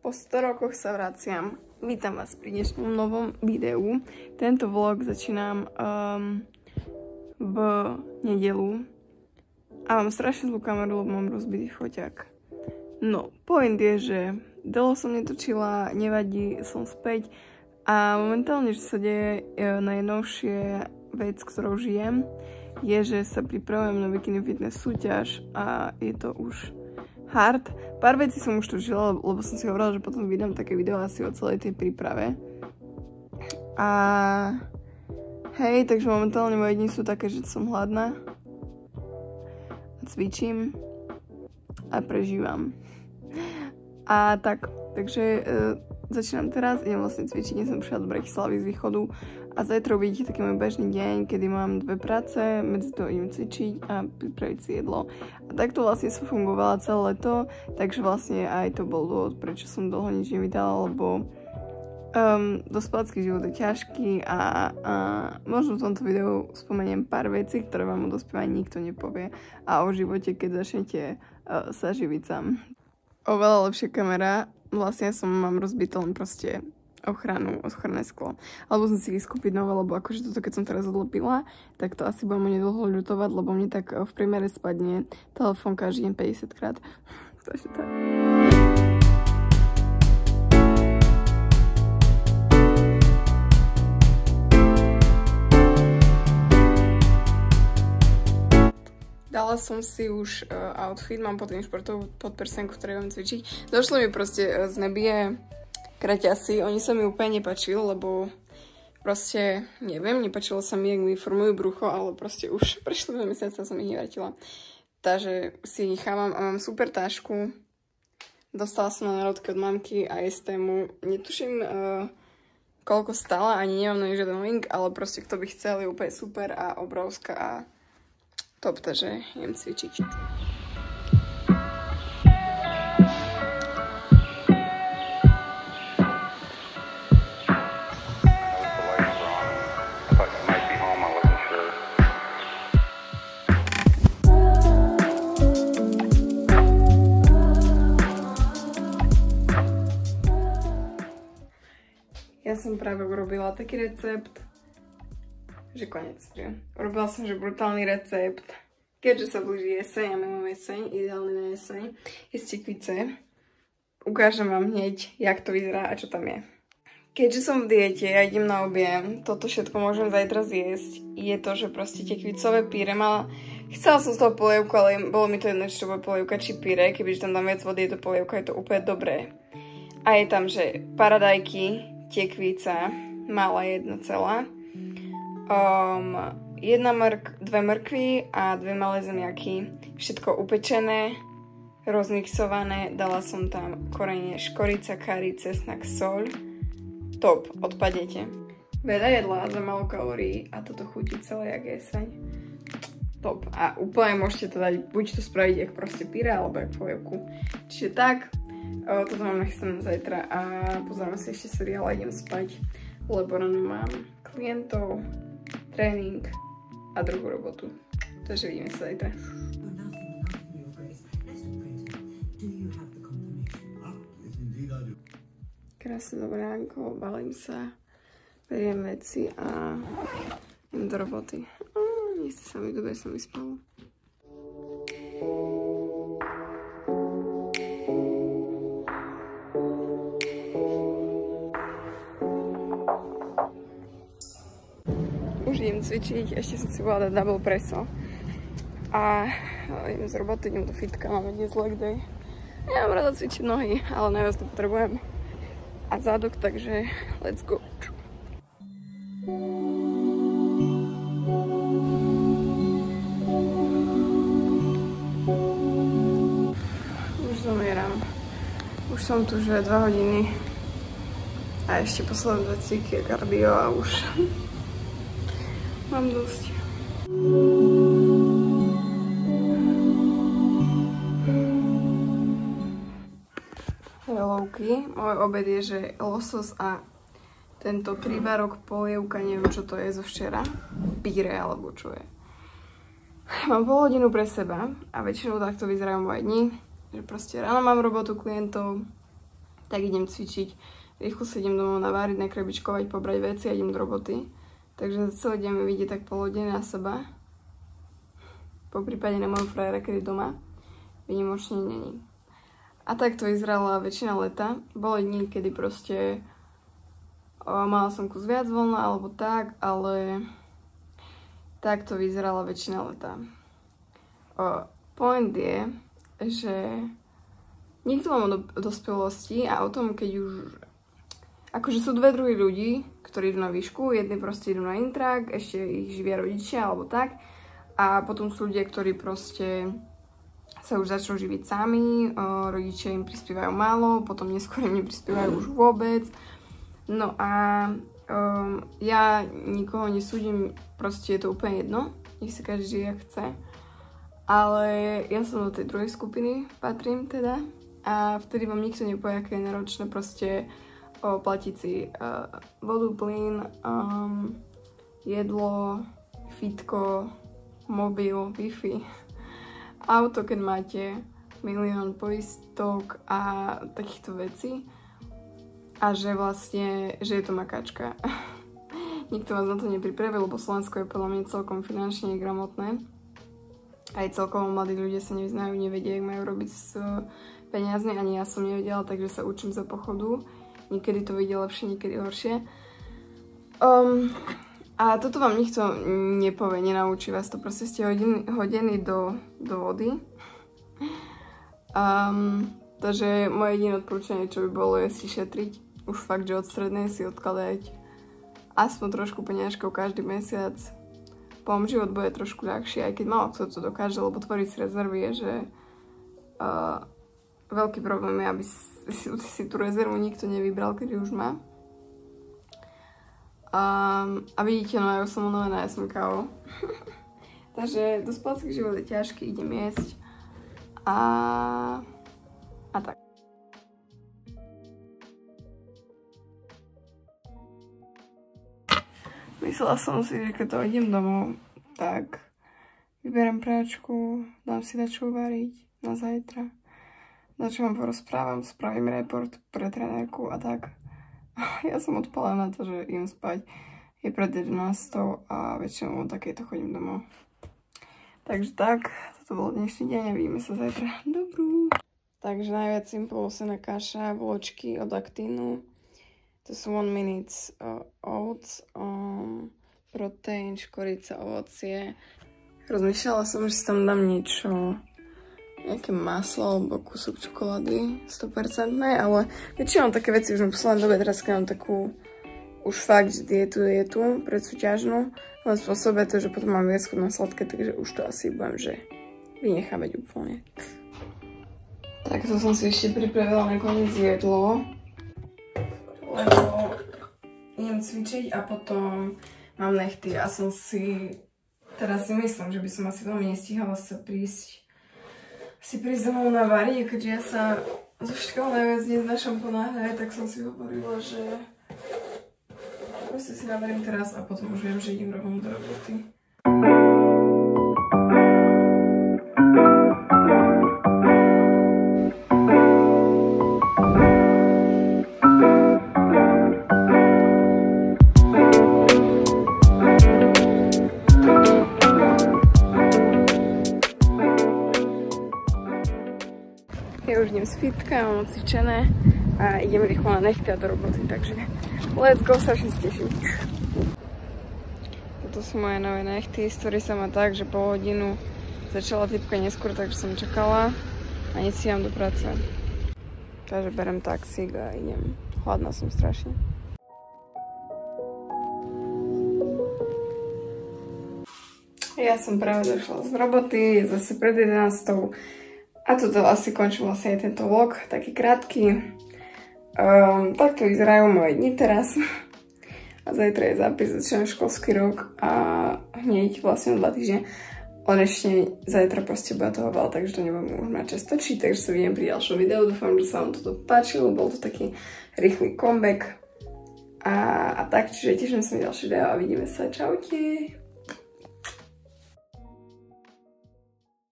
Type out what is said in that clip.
Po 100 rokoch sa vraciam. Vítam vás pri dnešnom novom videu. Tento vlog začínam v nedelu. A mám strašne zlú kameru, lebo mám rozbitý foťák. No, point je, že dlho som netočila, nevadí, som späť. A momentálne, čo sa deje, najnovšie vec, ktorou žijem, je, že sa pripravujem na bikini fitness súťaž a je to už hard. Pár vecí som už točila, lebo som si hovorila, že potom vydám také video asi o celej tej príprave. A hej, takže momentálne moje dni sú také, že som hladná. Cvičím a prežívam. A tak, takže začínam teraz, idem vlastne cvičiť, dnes som prišla do Bratislavy z východu a zajtra uvidíte taký môj bežný deň, kedy mám 2 práce, medzi to idem cvičiť a pripraviť si jedlo. A takto vlastne som fungovala celé leto, takže vlastne aj to bol dôvod, prečo som dlho nič nevydala, lebo dospelácky život je ťažký a možno v tomto videu spomeniem pár vecí, ktoré vám o dospievaní nikto nepovie a o živote, keď začnete sa živiť sám. Oveľa lepšia kamera, vlastne mám rozbité len proste ochranné sklo. Alebo som si ich skúpiť nové, lebo akože toto keď som teraz odlepila, tak to asi budem nedlho ľutovať, lebo mne tak v priemere spadne telefón každý deň 50 krát. Takže tak. Dala som si už outfit, mám pod tým športovú podprsenku, ktorú budem cvičiť. Došlo mi proste z Nebie kraťasy, oni sa mi úplne nepáčili, lebo proste, neviem, nepáčilo sa mi, jak mi formujú brucho, ale proste už prešli 2 mesiace a som ich nevrátila. Takže si ich nechávam a mám super tášku. Dostala som na národke od mamky a STM-u. Netuším, koľko stála, ani nemám na nej žiaden link, ale proste kto by chcel, je úplne super a obrovská a top, takže idem cvičiť. Ja som práve urobila taký recept, že konec. Urobila som, že brutálny recept. Keďže sa blíži jeseň, ja milujem jeseň, ideálny na jeseň, je z tekvice. Ukážem vám hneď, jak to vyzerá a čo tam je. Keďže som v diete, ja idem na objem, toto všetko môžem zajtra zjesť. Je to, že proste tekvicové píre mala. Chcela som z toho polievku, ale bolo mi to jedno, či to bude polievka či píre. Kebyže tam dám viac vody, je to polievka, je to úplne dobré. A je tam, že paradajky, tekvica, malá 1 celá, 2 mrkvy a 2 malé zemiaky. Všetko upečené, rozmixované, dala som tam korene škorica, kari, cesnak, soľ. Top, odpadnete. Veľa jedla za málo kalórií a toto chutí celé jak jeseň. Top. A úplne môžete to dať, buď to spraviť jak proste píre, alebo jak polievku. Čiže tak, toto mám nachystané zajtra a pozerám si ešte seriál a idem spať, lebo ráno mám klientov, tréning a druhú robotu. Takže vidíme sa zajtra. Krásne dobré ránko, balím sa, beriem veci a idem do roboty. Nechce sa mi, dobre som vyspala. Už idem cvičiť, ešte som si bola dať double presso. A idem z roboty, idem do fitka, máme dnes leg day. Ja mám rada cvičiť nohy, ale najviac to potrebujem. A zadok, takže let's go. Už zomieram. Už som tu, že 2 hodiny. A ešte posledné 2 cviky kardio a už mám dosť. Helovky. Môj obed je, že losos a tento prívarok polievka, neviem čo to je zo včera. Píre alebo čo je. Mám pol hodinu pre seba a väčšinou takto vyzerajú moje dni. Že proste ráno mám robotu klientov, tak idem cvičiť. Rýchlo sa idem domov naváriť, nakrebičkovať, pobrať veci a idem do roboty. Takže celý deň mi vidie tak pol hodiny na seba. Po prípade na moju frajera, kedy doma. Výnimočne není. A tak to vyzerala väčšina leta. Boli dní, kedy proste mala som kus viac voľna alebo tak, ale tak to vyzerala väčšina leta. Point je, že nikto mám o dospelosti a o tom, keď už... Akože sú dve druhy ľudí, ktorí idú na výšku. Jedni proste idú na intrak, ešte ich živia rodičia alebo tak. A potom sú ľudia, ktorí proste sa už začnú živiť sami, rodičia im prispievajú málo, potom neskôr im neprispievajú už vôbec. No a ja nikoho nesúdim, proste je to úplne jedno, nech si každý žije, jak chce. Ale ja som do tej druhej skupiny, patrím teda, a vtedy vám nikto nepovie, aké je náročné proste platiť si vodu, plyn, jedlo, fitko, mobil, Wi-Fi, auto, keď máte milión poistok a takýchto vecí. A že vlastne, že je to makáčka. Nikto vás na to nepripravil, lebo Slovensko je podľa mňa celkom finančne negramotné. Aj celkovo mladí ľudia sa nevyznajú, nevedia, jak majú robiť s peniazmi. Ani ja som nevedela, takže sa učím za pochodu. Niekedy to vyjde lepšie, niekedy horšie. A toto vám nikto nepovie, nenaučí vás to, proste ste hodení do vody. Takže moje jediné odporúčanie, čo by bolo, je si šetriť. Už fakt, že od strednej si odkladať aspoň trošku peňažkov každý mesiac. Potom život bude trošku ľahší, aj keď málo kto to dokáže, lebo tvoriť si rezervy je, že veľký problém je, aby si tú rezervu nikto nevybral, keď už má. A vidíte, no ja už som unavená, ja som kávo. Takže dospelský život je ťažký, idem jesť. A tak. Myslela som si, že keď to idem domov, tak vyberiem práčku, dám si dačo uvariť na zajtra. Dačo vám porozprávam, spravím report pre trenérku a tak. Ja som odpala na to, že idem spať. Je pred 11 a väčšinou takejto chodím domov. Takže tak, toto bol dnešný deň a vidíme sa zajtra. Dobrú. Takže najviac impulsená kaša, vločky od Actinu. To sú 1 minute oats, proteín, škorica, ovocie. Rozmýšľala som, že si tam dám niečo, nejaké maslo alebo kúsok čokolády 100%, ale väčšinou také veci už v poslednej dobe, teraz keď mám takú už fakt dietu predsúťažnú, len spôsobuje to, že potom mám viac chuť na sladké, takže už to asi budem, že vynechávať úplne. Tak to som si ešte pripravila nakoniec jedlo, lebo idem cvičiť a potom mám nechty a som si, teraz si myslím, že by som asi veľmi nestihala sa prísť domov navariť, a keďže ja sa zo všetkého najviac neznášam ponáhľať, tak som si hovorila, že proste si navarím teraz a potom už viem, že idem rovno do roboty. Ja už idem z fitka, mám odcvičené a idem rýchlo na nechty a do roboty, takže let's go, sa všetci teším. Toto sú moje nové nechty, story sa má tak, že pol hodinu začala typka neskôr, takže som čakala a nestíham do práce. Takže berem taxík a idem. Hladná som strašne. Ja som práve došla z roboty, je zase pred 11. A toto asi končím vlastne aj tento vlog, taký krátky. Takto vyzerajú moje dni teraz. A zajtra je zápis, začínam školský rok a hneď vlastne 2 týždne. On ešte zajtra proste bude toho veľa, takže to nebudem už mať čas točiť, takže sa vidím pri ďalšom videu. Dúfam, že sa vám toto páčilo, bol to taký rýchly comeback. A tak, čiže teším sa na ďalšie video a vidíme sa. Čaute!